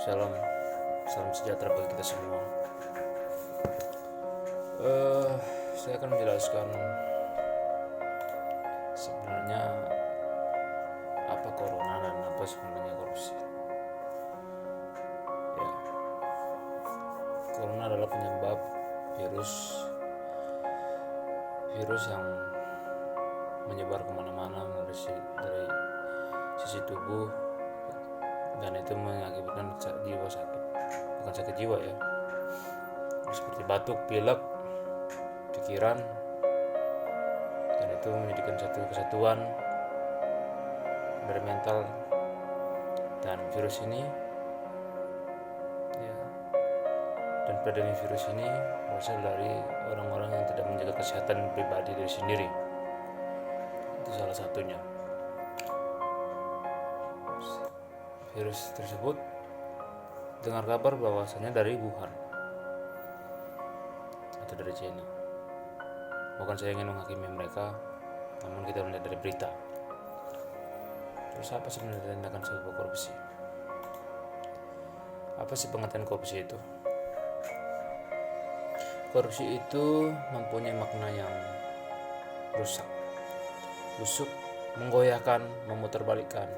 Salam, salam sejahtera bagi kita semua. Saya akan menjelaskan sebenarnya apa corona dan apa sebenarnya korupsi. Ya, corona adalah penyebab virus yang menyebar kemana-mana dari sisi tubuh, dan itu mengakibatkan jiwa sakit, bukan sakit jiwa ya, seperti batuk, pilek, pikiran, dan itu menjadikan satu kesatuan dari mental. Dan virus ini ya, dan pandemi virus ini berasal dari orang-orang yang tidak menjaga kesehatan pribadi diri sendiri. Itu salah satunya. Virus tersebut dengar kabar bahwasanya dari Wuhan atau dari China. Bukan saya ingin menghakimi mereka, namun kita melihat dari berita. Terus apa sebenarnya tindakan sebuah korupsi? Apa sih pengertian korupsi itu? Korupsi itu mempunyai makna yang rusak, busuk, menggoyahkan, memutarbalikkan,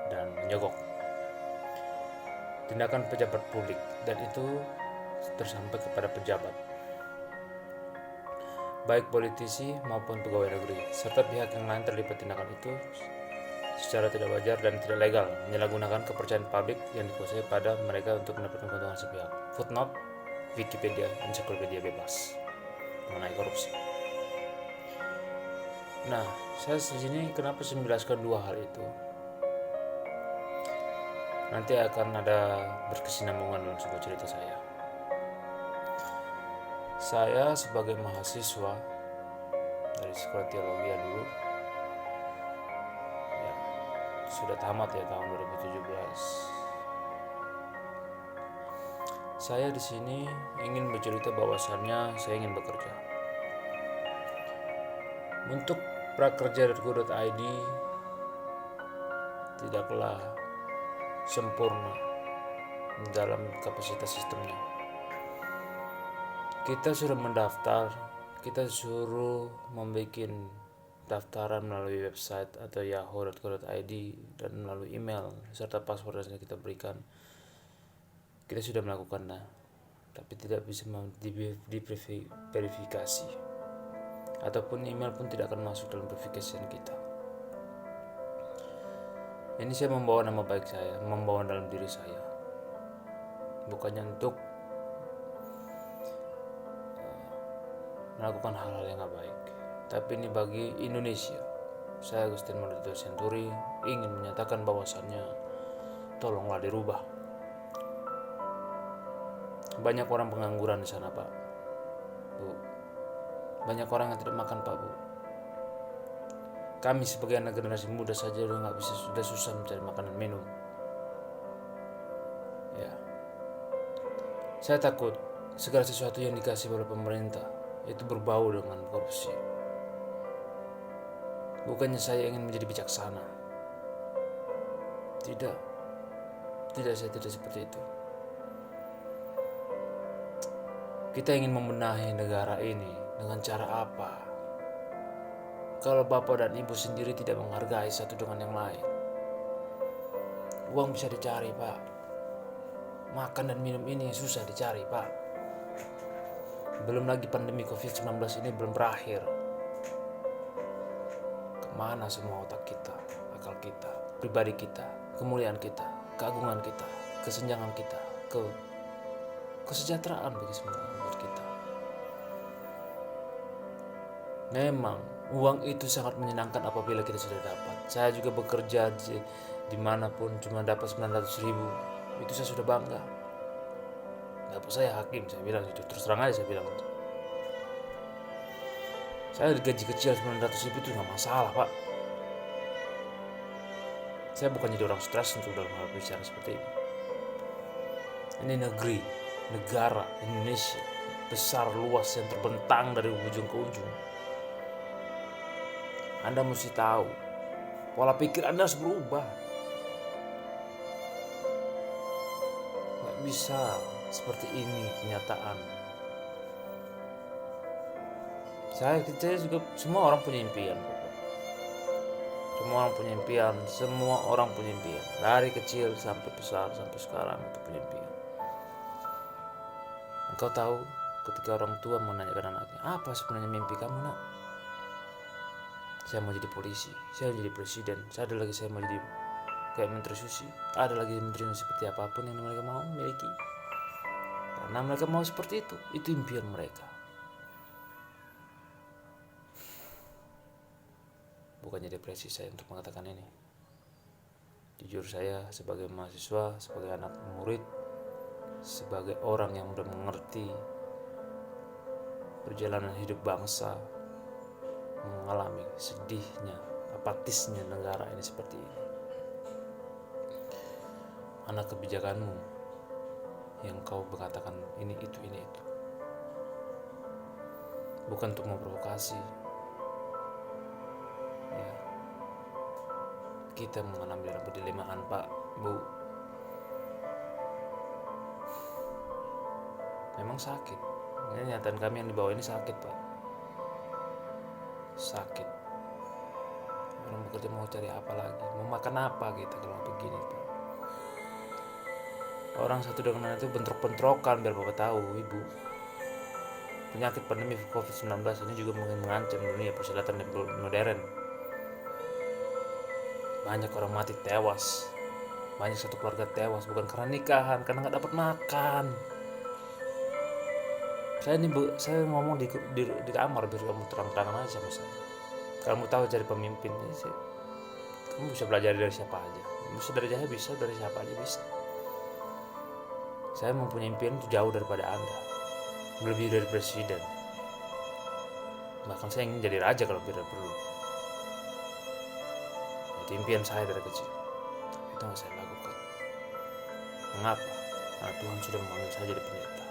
dan menyogok. Tindakan pejabat publik, dan itu tersampai kepada pejabat, baik politisi maupun pegawai negeri, serta pihak yang lain terlibat tindakan itu secara tidak wajar dan tidak legal, menyalahgunakan kepercayaan publik yang dikuasai pada mereka untuk mendapatkan keuntungan sepihak. Footnote Wikipedia, ensiklopedia bebas mengenai korupsi. Nah, saya di sini kenapa saya menjelaskan dua hal itu? Nanti akan ada berkesinambungan dalam sebuah cerita saya. Saya sebagai mahasiswa dari sekolah teologi dulu, ya, sudah tamat ya tahun 2017. Saya di sini ingin bercerita bahwasannya saya ingin bekerja. Untuk prakerja.go.id tidaklah sempurna dalam kapasitas sistemnya. Kita suruh mendaftar, kita suruh membuat daftaran melalui website atau yahoo.co.id dan melalui email serta password yang kita berikan. Kita sudah melakukannya, tapi tidak bisa diverifikasi, ataupun email pun tidak akan masuk dalam verifikasi kita. Ini saya membawa nama baik saya, membawa dalam diri saya, bukannya untuk melakukan hal-hal yang gak baik, tapi ini bagi Indonesia. Saya Agustin Maulito Senturi ingin menyatakan bahwasannya tolonglah dirubah. Banyak orang pengangguran di sana, Pak, Bu. Banyak orang yang tidak makan, Pak, Bu. Kami sebagai anak generasi muda saja sudah susah mencari makanan minum. Ya, saya takut segala sesuatu yang dikasih oleh pemerintah itu berbau dengan korupsi. Bukannya saya ingin menjadi bijaksana. Tidak, saya tidak seperti itu. Kita ingin membenahi negara ini dengan cara apa? Kalau bapak dan ibu sendiri tidak menghargai satu dengan yang lain, uang bisa dicari, Pak. Makan dan minum ini susah dicari, Pak. Belum lagi pandemi COVID-19 ini belum berakhir. Kemana semua otak kita, akal kita, pribadi kita, kemuliaan kita, keagungan kita, kesenjangan kita, kesejahteraan bagi semua buat kita. Memang uang itu sangat menyenangkan apabila kita sudah dapat. Saya juga bekerja dimanapun cuma dapat 900.000, itu saya sudah bangga. Dapat saya hakim, saya bilang itu terus terang aja saya bilang. Saya gaji kecil 900.000 itu nggak masalah, Pak. Saya bukan jadi orang stres untuk dalam hal bicara seperti ini. Ini negara Indonesia besar luas yang terbentang dari ujung ke ujung. Anda mesti tahu, pola pikir Anda harus berubah. bisa seperti ini kenyataan. Saya juga, semua orang punya impian. Semua orang punya impian, semua orang punya impian. Dari kecil sampai besar, sampai sekarang itu punya impian. Engkau tahu ketika orang tua menanyakan anaknya, apa sebenarnya mimpi kamu nak? Saya mau jadi polisi, saya mau jadi presiden, ada lagi saya mau jadi kayak menteri susi, ada lagi menteri seperti apapun yang mereka mau miliki. Karena mereka mau seperti itu impian mereka. Bukannya depresi saya untuk mengatakan ini. Jujur saya sebagai mahasiswa, sebagai anak murid, sebagai orang yang sudah mengerti perjalanan hidup bangsa, mengalami sedihnya, apatisnya negara ini seperti ini. Mana kebijakanmu yang kau mengatakan ini itu. Bukan untuk memprovokasi. Ya. Kita mengalami dalam pendilimaan, Pak, Bu. Memang sakit. Ini nyataan kami yang di bawah ini sakit, Pak. Sakit. Orang bekerja mau cari apa lagi? Mau makan apa kita kalau begini, Pak? Orang satu dengan lain itu bentrok-bentrokan, biar Bapak tahu, Ibu. Penyakit pandemi COVID-19 ini juga mungkin mengancam dunia persilatan modern. Banyak orang mati tewas. Banyak satu keluarga tewas bukan karena nikahan, karena nggak dapat makan. Saya ngomong di kamar biar kamu terang-terangan aja sama saya. Kamu tahu jadi pemimpin, kamu bisa belajar dari siapa aja. Bisa dari saya, bisa dari siapa aja bisa. Saya mempunyai impian itu jauh daripada Anda, lebih dari presiden. Bahkan saya ingin jadi raja kalau tidak perlu. Itu impian saya dari kecil. Tapi itu nggak saya lakukan. Mengapa? Karena Tuhan sudah memanggil saya jadi pendeta.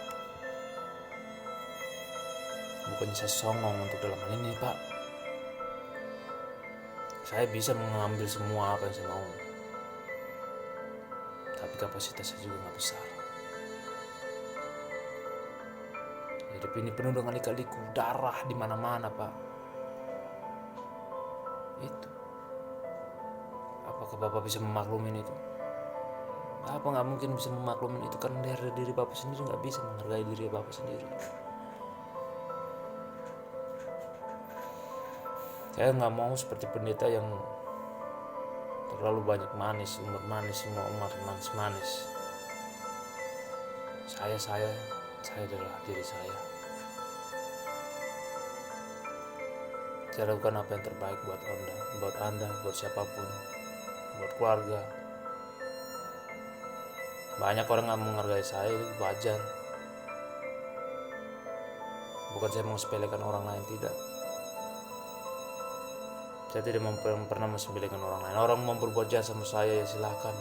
Bukannya saya songong untuk dalam hal ini, Pak. Saya bisa mengambil semua apa yang saya mau. Tapi kapasitas saya juga nggak besar. Hidup ini penuh dengan lika-liku, darah di mana-mana, Pak. Itu. Apakah Bapak bisa memaklumin itu? Apa nggak mungkin bisa memaklumin itu? Karena dari diri Bapak sendiri nggak bisa menghargai diri Bapak sendiri. Saya nggak mau seperti pendeta yang terlalu banyak manis, umur manis, semua umat manis. Saya adalah diri saya. Saya lakukan apa yang terbaik buat Anda, buat siapapun, buat keluarga. Banyak orang nggak menghargai saya, itu wajar. Bukan saya mensepelekan orang lain, tidak. Saya tidak pernah mensepelekan orang lain. Orang mau berbuat jahat sama saya, ya silakan.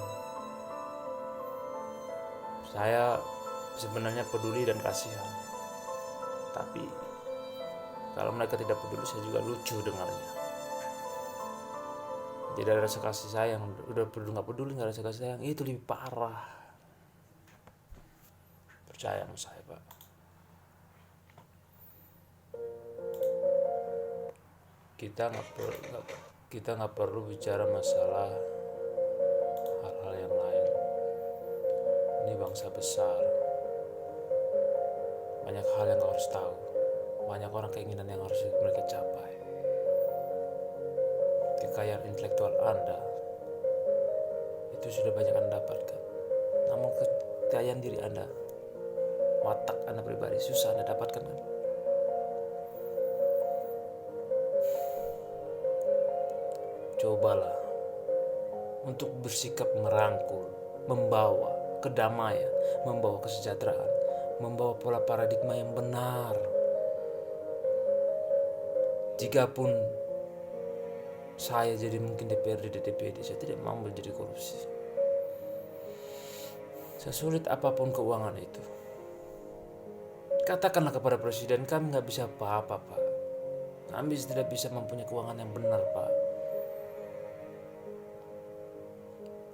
Saya sebenarnya peduli dan kasihan. Tapi kalau mereka tidak peduli, saya juga lucu dengarnya. Tidak ada rasa kasih sayang. Udah nggak peduli, nggak ada rasa kasih sayang. Itu lebih parah. Percaya sama saya, Pak. Kita nggak perlu bicara masalah hal-hal yang lain. Ini bangsa besar. Banyak hal yang harus tahu. Banyak orang keinginan yang harus mereka capai. Kekayaan intelektual Anda itu sudah banyak Anda dapatkan. Namun kekayaan diri Anda, watak Anda pribadi susah Anda dapatkan, kan? Cobalah untuk bersikap merangkul, membawa kedamaian, membawa kesejahteraan, membawa pola paradigma yang benar. Jikapun saya jadi mungkin DPD, saya tidak mau menjadi korupsi. Sesulit apapun keuangan itu, katakanlah kepada presiden, kami nggak bisa apa-apa, Pak. Kami tidak bisa mempunyai keuangan yang benar, Pak.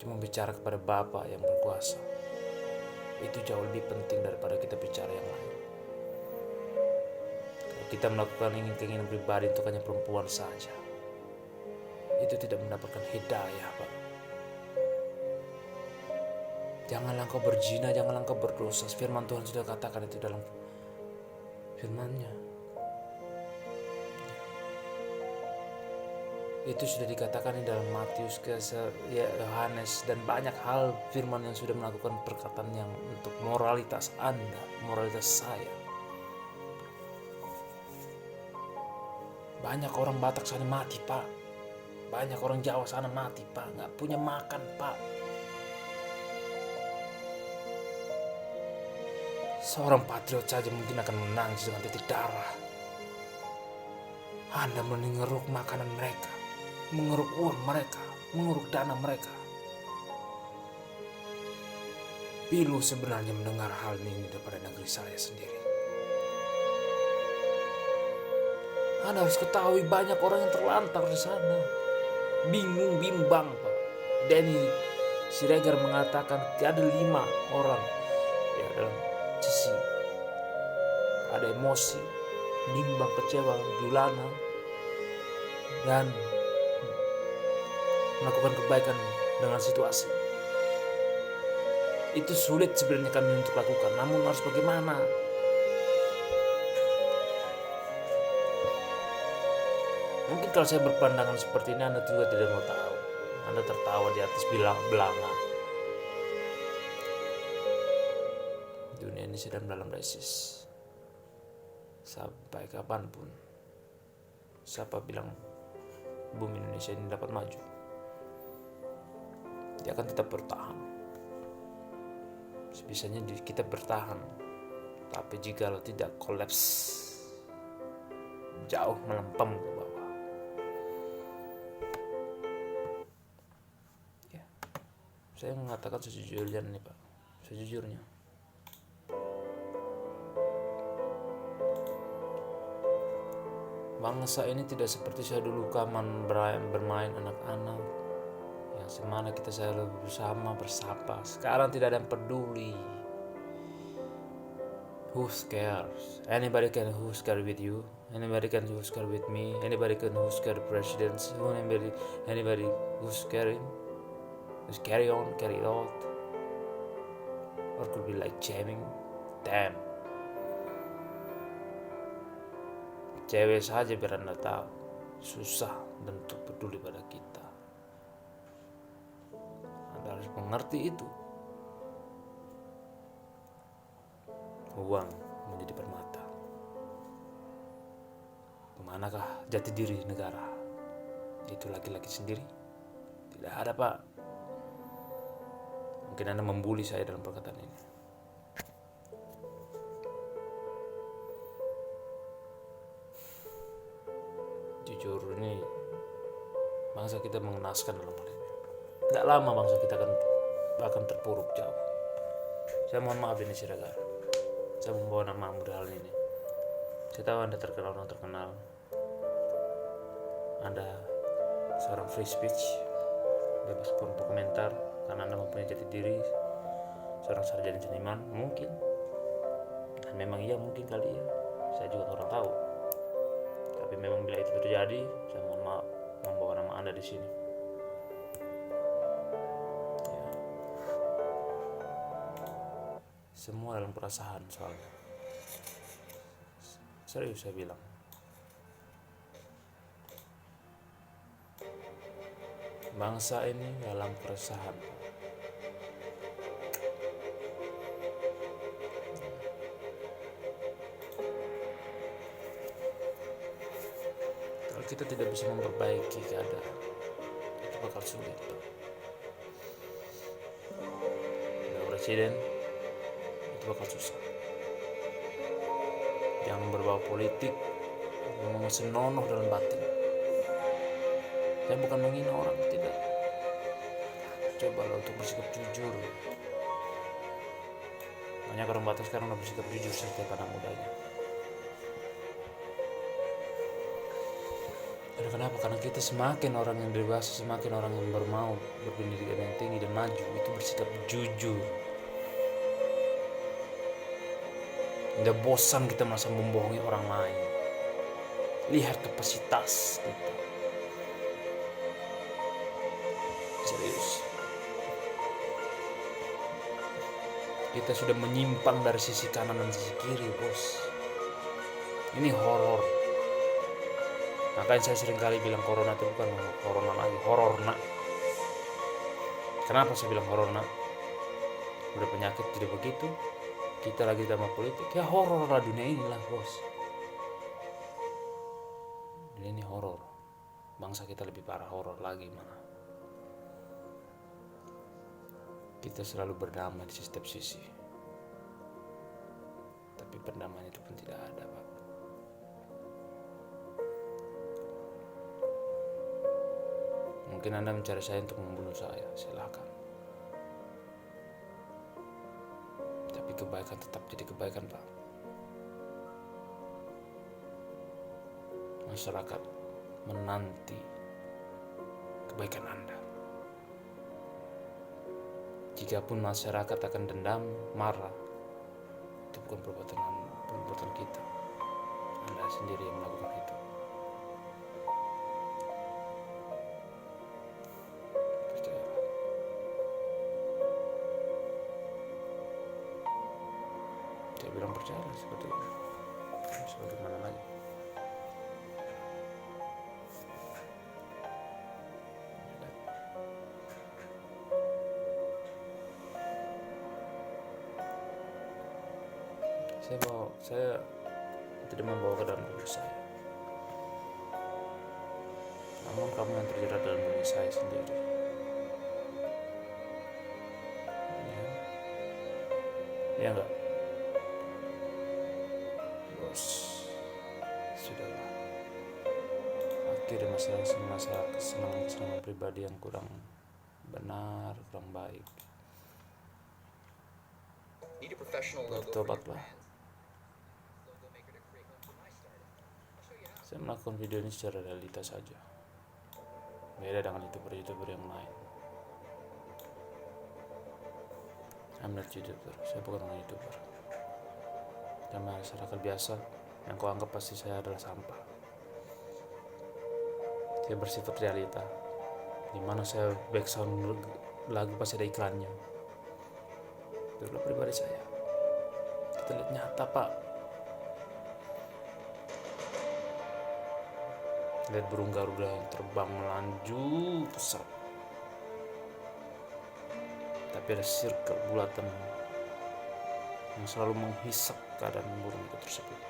Cuma bicara kepada Bapak yang berkuasa. itu jauh lebih penting daripada kita bicara yang lain. Kalau kita melakukan keinginan pribadi untuk hanya perempuan saja, itu tidak mendapatkan hidayah, Pak. Janganlah engkau berzina, janganlah engkau berdosa. Firman Tuhan sudah katakan itu dalam firman-Nya. Itu sudah dikatakan di dalam Matius, Yohanes, dan banyak hal firman yang sudah melakukan perkataan yang untuk moralitas Anda, moralitas saya. Banyak orang Batak sana mati, Pak. Banyak orang Jawa sana mati, Pak. Gak punya makan, Pak. Seorang patriot saja mungkin akan menangis dengan titik darah. Anda mengeruk makanan mereka, mengeruk uang mereka, mengeruk dana mereka. Pilu sebenarnya mendengar hal ini daripada negeri saya sendiri. Anda harus ketahui banyak orang yang terlantar di sana. Bingung, bimbang, Pak. Denny Siregar mengatakan ada 5 orang ya dalam sisi. Ada emosi, bimbang, kecewa, gulana, dan melakukan kebaikan dengan situasi. Itu sulit sebenarnya kami untuk lakukan, namun harus bagaimana? Mungkin kalau saya berpandangan seperti ini, Anda juga tidak mau tahu. Anda tertawa di atas belanga. Dunia ini sedang dalam krisis. Sampai kapanpun, siapa bilang bumi Indonesia ini dapat maju? Dia akan tetap bertahan. Sebisanya kita bertahan. Tapi jika tidak kolaps, jauh melempem ke bawah. Ya, saya mengatakan sejujurnya nih, Pak. Sejujurnya. Bangsa ini tidak seperti saya dulu kaman bermain anak-anak yang semana kita selalu bersama bersapa. Sekarang tidak ada yang peduli. Who cares? Anybody can who care with you. Anybody can who care with me. Anybody can who care the president. Anybody who's caring. Just carry on, carry out. Or could be like jamming. Damn. Cewek saja biar Anda tahu susah dan untuk peduli pada kita. Anda harus mengerti itu. Uang menjadi permata. Kemanakah jati diri negara? Itu laki-laki sendiri? Tidak ada, Pak. Mungkin Anda membuli saya dalam perkataan ini. Jujur, ini bangsa kita mengenaskan dalam hal ini. Tidak lama bangsa kita akan terpuruk jauh. Saya mohon maaf ini Siregar. Saya membawa namamu dalam hal ini. Saya tahu Anda terkenal orang terkenal. Anda seorang free speech, bebas berkomentar karena Anda mempunyai jati diri. Seorang sarjana seniman mungkin, dan memang iya mungkin kali ya. Saya juga kurang tahu. Tapi memang bila itu terjadi, saya mohon maaf membawa nama Anda di sini. Ya. Semua dalam perasaan soalnya. Serius saya bilang. Bangsa ini dalam keresahan. Kalau kita tidak bisa memperbaiki keadaan, itu bakal sulit. Ada presiden, itu bakal susah. Yang berbau politik, ngomong senonoh dalam batin. Saya bukan menghina orang, tidak. Cobalah untuk bersikap jujur. Banyak orang Batak sekarang udah bersikap jujur setiap anak mudanya. Karena kenapa? Karena kita semakin orang yang dewasa, semakin orang yang bermau berpendidikan yang tinggi dan maju itu bersikap jujur. Hingga bosan kita merasa membohongi orang lain. Lihat kapasitas kita. Serius. Kita sudah menyimpang dari sisi kanan dan sisi kiri, bos. Ini horor. Makanya saya sering kali bilang corona itu bukan corona lagi, horor nak. Kenapa saya bilang horor nak? Udah penyakit jadi begitu, kita lagi tambah politik, ya horor lah dunia inilah, bos. Dunia ini horor. Bangsa kita lebih parah horor lagi mana. Kita selalu berdamai di setiap sisi, tapi perdamaian itu pun tidak ada, Pak. Mungkin Anda mencari saya untuk membunuh saya, silakan. Tapi kebaikan tetap jadi kebaikan, Pak. Masyarakat menanti kebaikan Anda. Jikapun masyarakat akan dendam, marah, itu bukan perbuatan kita. Anda sendiri yang melakukan itu. Percayalah. Saya bilang percayalah seperti itu. Seperti mana lagi? Saya tidak membawa ke dalam diri saya, namun kamu yang terjerat dalam diri saya sendiri. Ya enggak, bos. Sudahlah, akhiri masalah kesenangan pribadi yang kurang benar, kurang baik. Bertobatlah. Saya melakukan video ini secara realitas saja, beda dengan youtuber yang lain. I'm not youtuber, saya bukan orang youtuber. Dan masyarakat biasa yang kau anggap pasti saya adalah sampah. Saya bersifat realita, dimana saya background lagu pasti ada iklannya. Itulah pribadi saya. Kita lihat nyata, Pak. Lihat burung Garuda yang terbang melaju pesat, tapi ada circle bulatan yang selalu menghisap keadaan burung itu tersebut.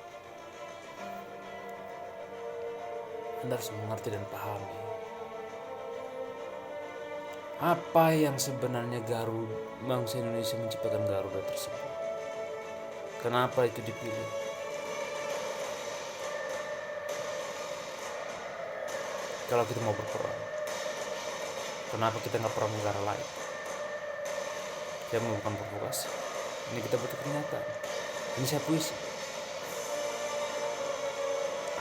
Anda harus mengerti dan pahami apa yang sebenarnya bangsa Indonesia menciptakan Garuda tersebut. Kenapa itu dipilih? Kalau kita mau berperang, kenapa kita nggak perang negara lain? Saya mau bukan provokasi. Ini kita butuh kenyataan. Ini saya puisi.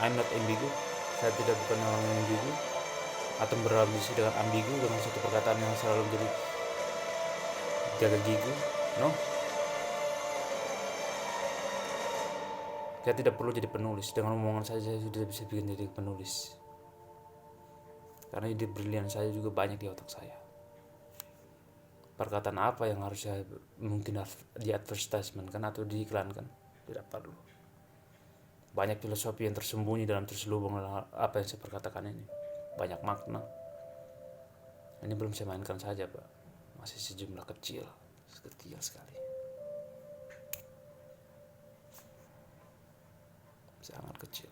I'm not ambigu. Saya tidak bukan orang yang ambigu atau berambisi dengan ambigu dengan satu perkataan yang selalu jadi jaga gigu. No. Saya tidak perlu jadi penulis. Dengan omongan saya sudah bisa bikin jadi penulis. Karena ide brilian saya juga banyak di otak saya. Perkataan apa yang harus saya mungkin di advertisement kan atau diiklankan, tidak perlu. Banyak filosofi yang tersembunyi dalam terselubung dalam apa yang saya perkatakan ini. Banyak makna. Ini belum saya mainkan saja, Pak. Masih sejumlah kecil sekali. Sangat kecil.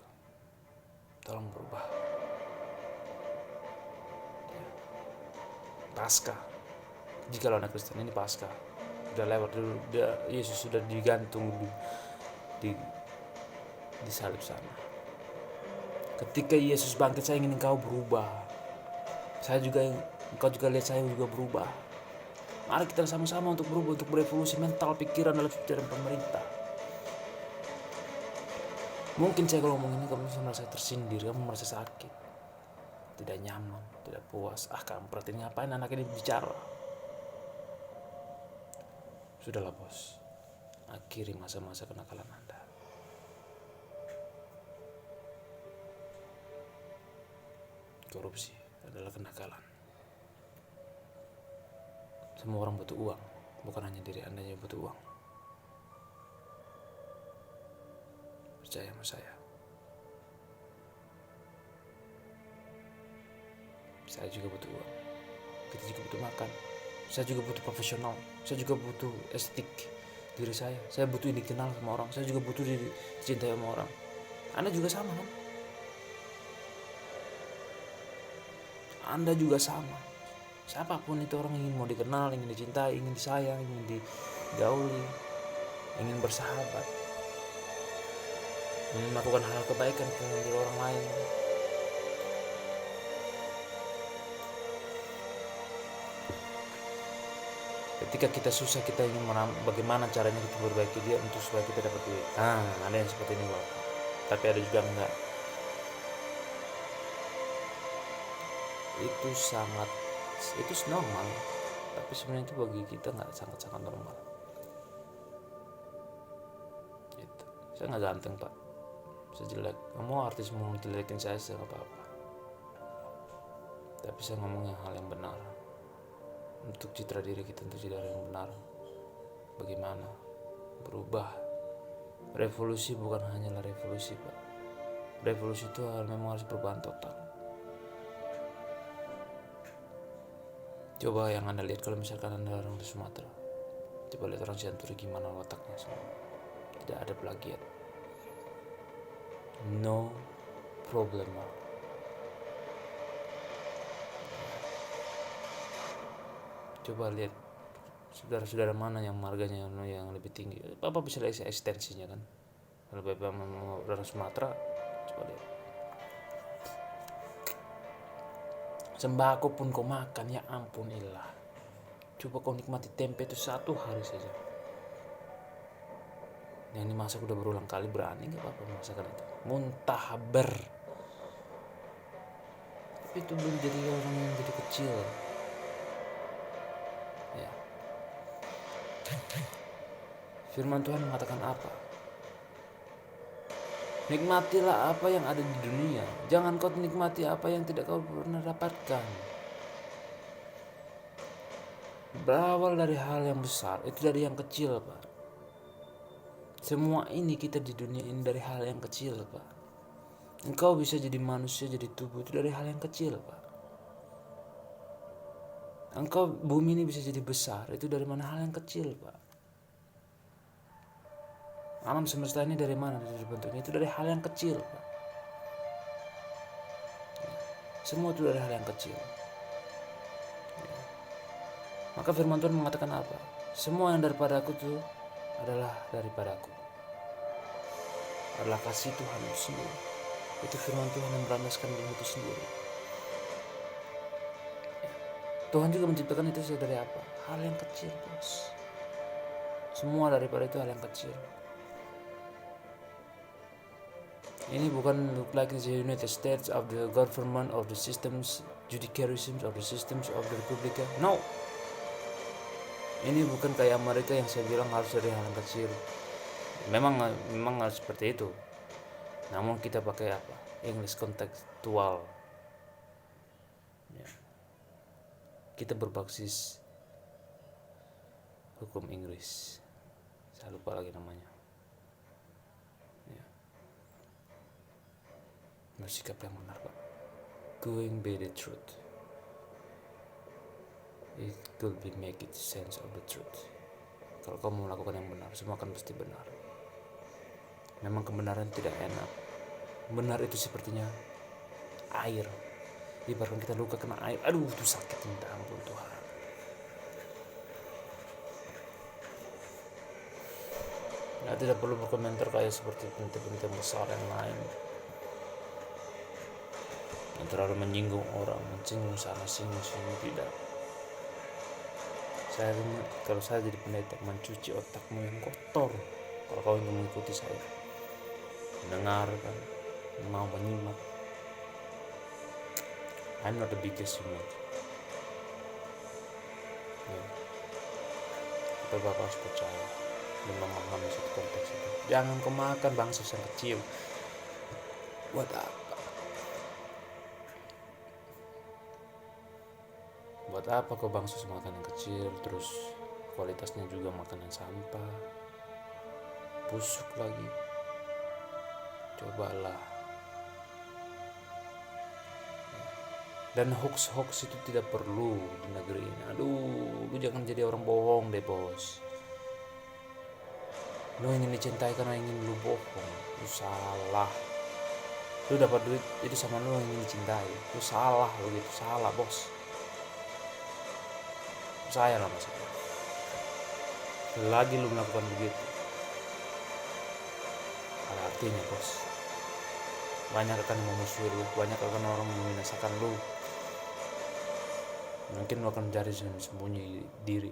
Tolong berubah. Pasca, jika anak Kristen ini pasca udah lewat dulu, Yesus sudah digantung di salib sana. Ketika Yesus bangkit, saya ingin engkau berubah. Engkau juga lihat saya juga berubah. Mari kita sama-sama untuk berubah, untuk berevolusi mental, pikiran, dalam dan pemerintah. Mungkin saya kalau ngomong ini kamu merasa tersindir, kamu merasa sakit, tidak nyaman, tidak puas. Kampret ini ngapain anak ini bicara? Sudahlah, bos. akhiri masa-masa kenakalan Anda. Korupsi adalah kenakalan. Semua orang butuh uang, bukan hanya diri Anda yang butuh uang. Percaya sama saya. Saya juga butuh uang. Kita juga butuh makan. Saya juga butuh profesional. Saya juga butuh estetik diri saya. Saya butuh dikenal sama orang. Saya juga butuh dicintai sama orang. Anda juga sama kan? Anda juga sama. Siapapun itu orang ingin mau dikenal, ingin dicintai, ingin disayang, ingin digauli, ingin bersahabat, ingin melakukan hal kebaikan kepada orang lain. Ketika kita susah, kita ingin bagaimana caranya kita memperbaiki dia untuk supaya kita dapat duit. Ada yang seperti ini, Bapak. Tapi ada juga enggak. Itu normal, tapi sebenarnya itu bagi kita nggak sangat normal. Gitu. Saya nggak ganteng, Pak. Saya jelek. Mau artis mau jelekin saya nggak apa-apa. Tapi saya ngomong hal yang benar. Untuk citra diri kita, untuk citra yang benar. Bagaimana berubah? Revolusi bukan hanyalah revolusi, Pak. Revolusi itu memang harus perubahan total. Coba yang Anda lihat kalau misalkan Anda orang di Sumatera, coba lihat orang Santuri gimana otaknya semua. Tidak ada plagiat. No problem. Coba lihat saudara-saudara mana yang marganya yang lebih tinggi. Bapak bisa lihat ekstensinya kan. Kalau Bapak mau orang Sumatera, coba lihat. Sembako pun kau makan, ya ampun ilah. Coba kau nikmati tempe itu 1 hari saja. Yang dimasak udah berulang kali, berani gak apa-apa masakan itu. Muntahaber. Tapi itu belum jadi orang yang jadi kecil. Ya. Firman Tuhan mengatakan apa? Nikmatilah apa yang ada di dunia. Jangan kau nikmati apa yang tidak kau pernah dapatkan. Berawal dari hal yang besar, itu dari yang kecil, Pak. Semua ini kita di dunia ini dari hal yang kecil, Pak. Engkau bisa jadi manusia, jadi tubuh, itu dari hal yang kecil, Pak. Engkau bumi ini bisa jadi besar, itu dari mana hal yang kecil, Pak. Alam semesta ini dari mana dibentuknya? Itu dari hal yang kecil, Pak. Semua itu dari hal yang kecil. Maka firman Tuhan mengatakan apa? Semua yang daripada aku itu adalah daripadaku. Adalah kasih Tuhan itu sendiri. Itu firman Tuhan yang berlandaskan dunia itu sendiri. Tuhan juga menciptakan itu dari apa? Hal yang kecil, bos. Semua daripada itu hal yang kecil. Ini bukan look like the United States of the government of the systems, judiciary systems of the systems of the Republika. No. Ini bukan kayak Amerika yang saya bilang harus dari hal yang kecil. Memang harus seperti itu. Namun kita pakai apa? English kontekstual. Ya. Kita berbasis hukum Inggris. Saya lupa lagi namanya. Bersikap yang benar, Pak. Going by the truth. It will be make it sense of the truth. Kalau kamu melakukan yang benar, semua akan pasti benar. Memang kebenaran tidak enak. Benar itu sepertinya air. Ibaratkan kita luka kena air, aduh itu sakit, minta ampun Tuhan. Nah, tidak perlu berkomentar kayak seperti penelitian besar yang lain. Yang terlalu menyinggung orang, menyinggung sana singgung sini, tidak. Kalau saya jadi pendeta, mencuci otakmu yang kotor. Kalau kau ingin mengikuti saya, mendengarkan, mau menyimak. I'm not the biggest human. Kita Bapak harus percaya. dan memahami satu konteks itu. Jangan kau makan bangsa yang kecil. Buat apa? Buat apa kau bangsa makan yang kecil, terus kualitasnya juga makanan sampah, busuk lagi. Cobalah. Dan hoax itu tidak perlu di negeri ini. Aduh, lu jangan jadi orang bohong deh, bos. Lu ingin dicintai karena ingin lu bohong. Lu salah. Lu dapat duit itu sama lu ingin dicintai. Lu salah, lu gitu. Salah, bos. Saya lah maksudnya. Selagi lu melakukan begitu, ada artinya, bos. Banyak akan memusuhi lu, banyak akan orang membinasakan lu. Mungkin lu akan mencari sembunyi diri.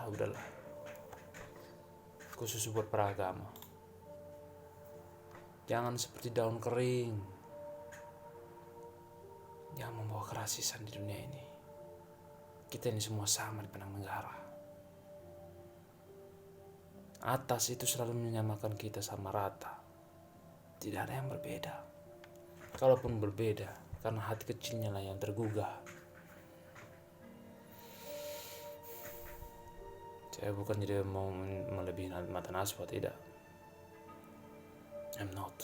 Udahlah. Khusus buat beragama. Jangan seperti daun kering. Jangan membawa kerasisan di dunia ini. Kita ini semua sama di pandang negara. Atas itu selalu menyamakan kita sama rata. Tidak ada yang berbeda. Kalaupun berbeda, karena hati kecilnya lah yang tergugah. Saya bukan jadi mau melebihi mata naswa, tidak. I'm not.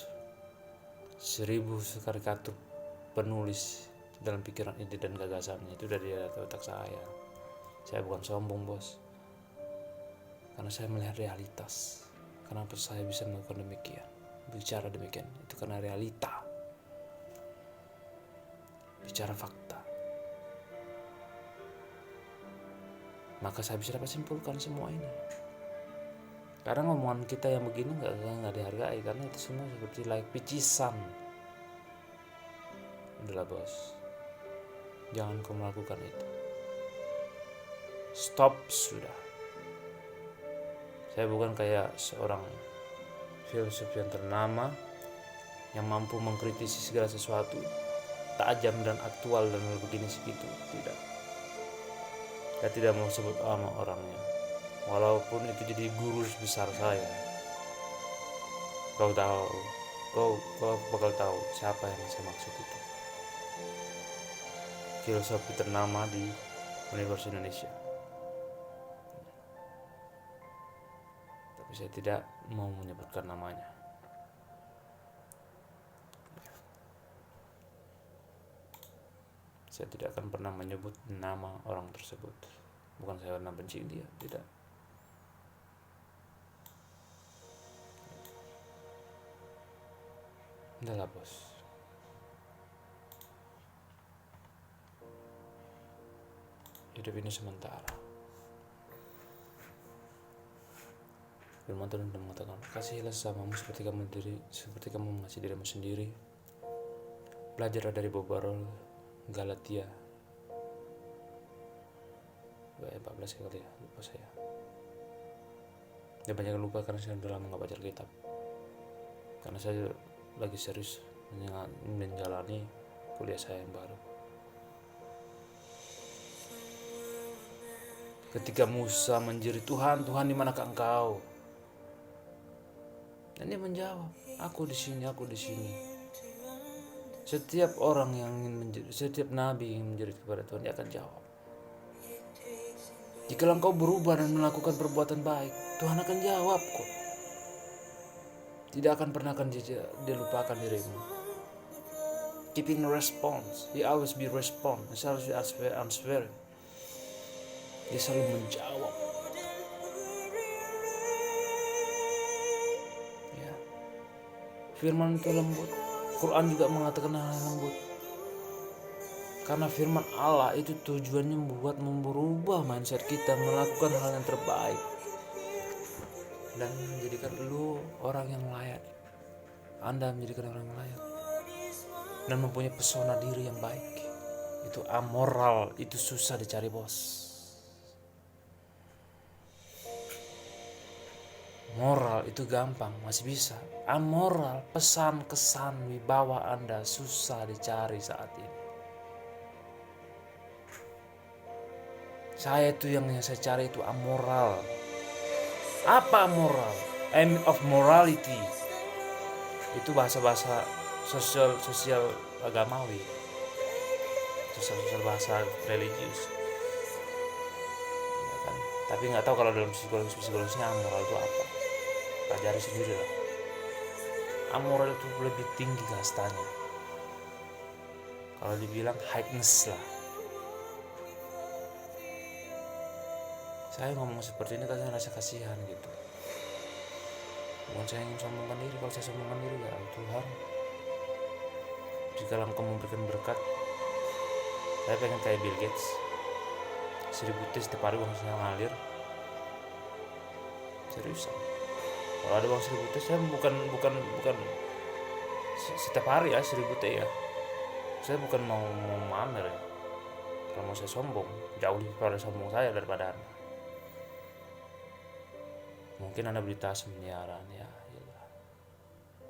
1000 karikatur penulis dalam pikiran ide dan gagasannya itu dari otak saya. Saya bukan sombong, bos. Karena saya melihat realitas. Kenapa saya bisa melakukan demikian? Bicara demikian, itu karena realita. Bicara fakta. Maka saya bisa dapat simpulkan semua ini. Kadang omongan kita yang begini nggak dihargai karena itu semua seperti picisan. Udahlah, bos, jangan kau melakukan itu. Stop sudah. Saya bukan kayak seorang filsuf yang ternama yang mampu mengkritisi segala sesuatu tajam dan aktual dan begini segitu. Tidak. Saya tidak mau sebut nama orangnya, walaupun itu jadi guru besar saya. Kau bakal tahu siapa yang saya maksud itu. Filosofi ternama di Universitas Indonesia. Tapi saya tidak mau menyebutkan namanya. Saya tidak akan pernah menyebut nama orang tersebut. Bukan saya pernah benci dia, tidak. Udahlah, bos. Hidup ini sementara. Firman Tuhan mengatakan, kasihilah sesamamu seperti kamu mengasihi dirimu sendiri. Belajarlah dari Bobarol, Galatia 14 kali ya, lupa saya. Dan banyak lupa karena saya sudah lama gak baca kitab. Karena saya lagi serius menjalani kuliah saya yang baru. Ketika Musa menjerit, Tuhan, di manakah engkau? Dan dia menjawab, aku di sini. Setiap orang yang setiap nabi yang menjerit kepada Tuhan, dia akan jawab. Jika engkau berubah dan melakukan perbuatan baik, Tuhan akan jawab kok. Tidak akan pernah dia lupakan dirimu. Keeping response, he always be respond, he always be answering. Dia selalu menjawab. Ya. Firman itu lembut. Quran juga mengatakan hal lembut. Karena firman Allah itu tujuannya membuat merubah mindset kita, melakukan hal yang terbaik dan menjadikan lu orang yang layak. Anda menjadikan orang yang layak dan mempunyai pesona diri yang baik. Itu amoral, itu susah dicari, bos. Moral itu gampang, masih bisa. Amoral, pesan, kesan, wibawa Anda susah dicari saat ini. Saya itu yang saya cari itu amoral. Apa moral? Aim of morality. Itu bahasa-bahasa sosial agamawi, sosial bahasa religius, ya kan? Tapi nggak tahu kalau dalam psikologisnya amoral itu apa. Pelajari sendiri lah. Amoral itu lebih tinggi kastanya. Kalau dibilang highness lah. Saya ngomong seperti ini karena rasa kasihan gitu. Bukan saya ingin sombongkan diri. Kalau saya sombongkan diri ya Tuhan, jika Engkau memberikan berkat, saya pengen kayak Bill Gates, 1000 tes setiap hari uangnya ngalir. Seriusan, kalau ada uang 1000 tes, saya bukan setiap hari ya 1000 tes ya. Saya bukan mau mamer ya. Kalau mau saya sombong, jauh lebih pada sombong saya daripada Anda. Mungkin Anda beli tas miliaran ya.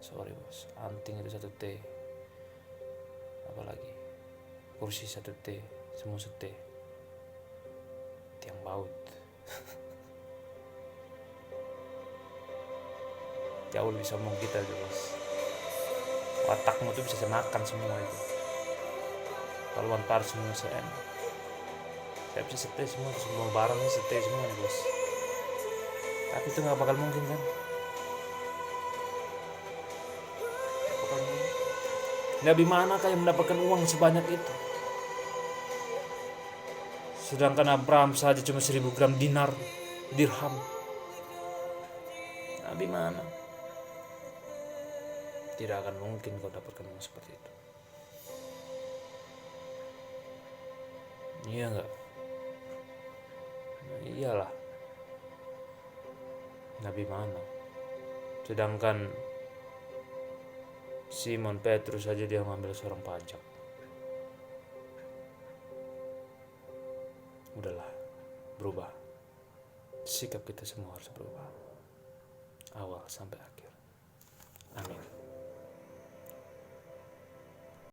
Sorry bos, anting itu 1 T, apalagi kursi 1 T, semua 1 T, tiang baut. Jauh lebih sombong kita tuh bos. Otakmu tuh bisa saya makan semua itu. Kalau par semua saya bisa setel semua barangnya setel semua nih bos. Tapi itu nggak bakal mungkin kan? Nabi manakah yang mendapatkan uang sebanyak itu? Sedangkan Abraham saja cuma 1000 gram dirham. Nabi mana? Tidak akan mungkin kau dapatkan uang seperti itu. Iya enggak? Nah, iyalah. Nabi mana? Sedangkan Simon Petrus saja dia ngambil seorang pajak. Udahlah, berubah. Sikap kita semua harus berubah. Awal sampai akhir. Amin.